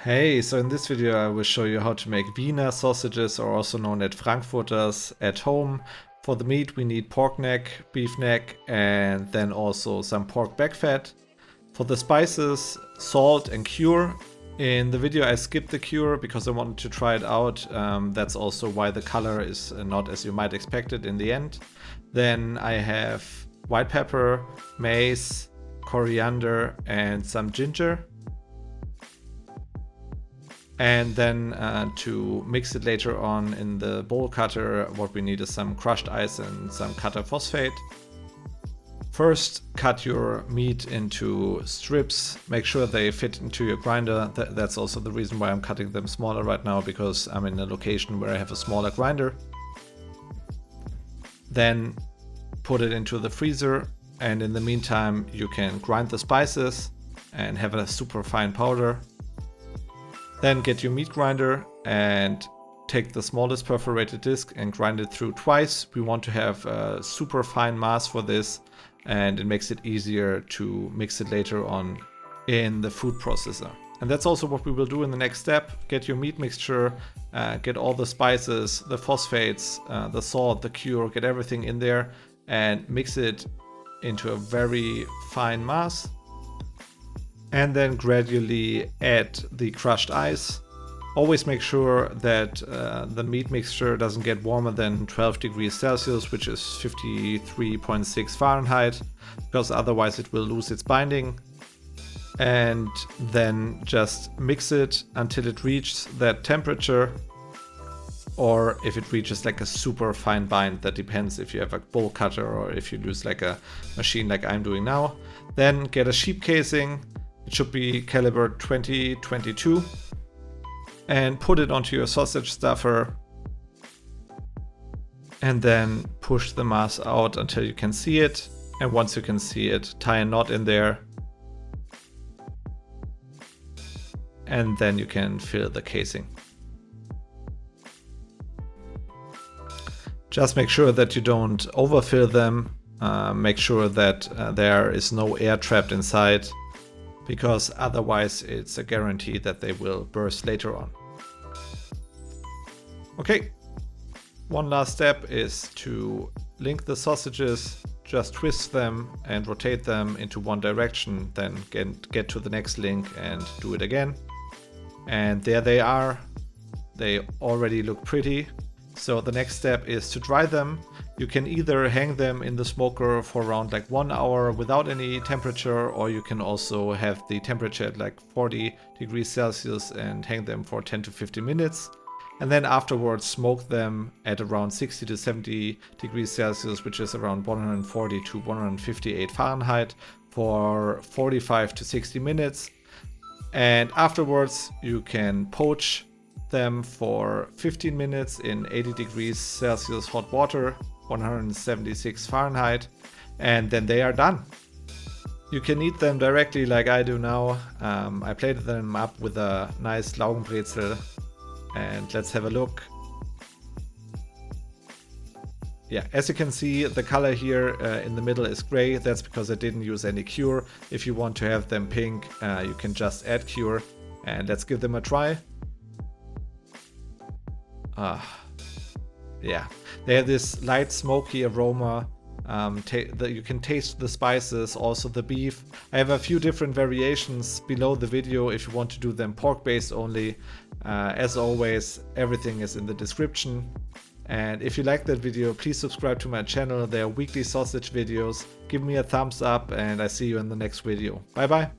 Hey, so in this video I will show you how to make Vienna sausages, or also known as Frankfurters, at home. For the meat we need pork neck, beef neck, and then also some pork back fat. For the spices, salt and cure. In the video I skipped the cure because I wanted to try it out. That's also why the color is not as you might expect it in the end. Then I have white pepper, mace, coriander, and some ginger. And then to mix it later on in the bowl cutter, what we need is some crushed ice and some cutter phosphate. First, cut your meat into strips. Make sure they fit into your grinder. That's also the reason why I'm cutting them smaller right now, because I'm in a location where I have a smaller grinder. Then put it into the freezer, and in the meantime you can grind the spices and have a super fine powder. Then get your meat grinder and take the smallest perforated disc and grind it through twice. We want to have a super fine mass for this, and it makes it easier to mix it later on in the food processor. And that's also what we will do in the next step. Get your meat mixture, get all the spices, the phosphates, the salt, the cure, get everything in there and mix it into a very fine mass. And then gradually add the crushed ice. Always make sure that the meat mixture doesn't get warmer than 12 degrees Celsius, which is 53.6 Fahrenheit, because otherwise it will lose its binding. And then just mix it until it reaches that temperature, or if it reaches like a super fine bind. That depends if you have a bowl cutter or if you use like a machine like I'm doing now. Then get a sheep casing. It should be caliber 20-22, and put it onto your sausage stuffer, and then push the mass out until you can see it. And once you can see it, tie a knot in there, and then you can fill the casing. Just make sure that you don't overfill them. Make sure that there is no air trapped inside, because otherwise it's a guarantee that they will burst later on. Okay, one last step is to link the sausages. Just twist them and rotate them into one direction, then get to the next link and do it again. And there they are. They already look pretty. So the next step is to dry them. You can either hang them in the smoker for around like 1 hour without any temperature, or you can also have the temperature at like 40 degrees Celsius and hang them for 10 to 15 minutes. And then afterwards smoke them at around 60 to 70 degrees Celsius, which is around 140 to 158 Fahrenheit, for 45 to 60 minutes. And afterwards you can poach them for 15 minutes in 80 degrees Celsius hot water, 176 Fahrenheit, and then they are done. You can eat them directly like I do now. I plated them up with a nice Laugenbrezel, and let's have a look. Yeah, as you can see, the color here in the middle is gray. That's because I didn't use any cure. If you want to have them pink, you can just add cure, and let's give them a try. Yeah, they have this light smoky aroma. You can taste the spices, also the beef. I have a few different variations below the video if you want to do them pork based only. As always, everything is in the description. And if you like that video, please subscribe to my channel. There are weekly sausage videos. Give me a thumbs up, and I see you in the next video. Bye bye.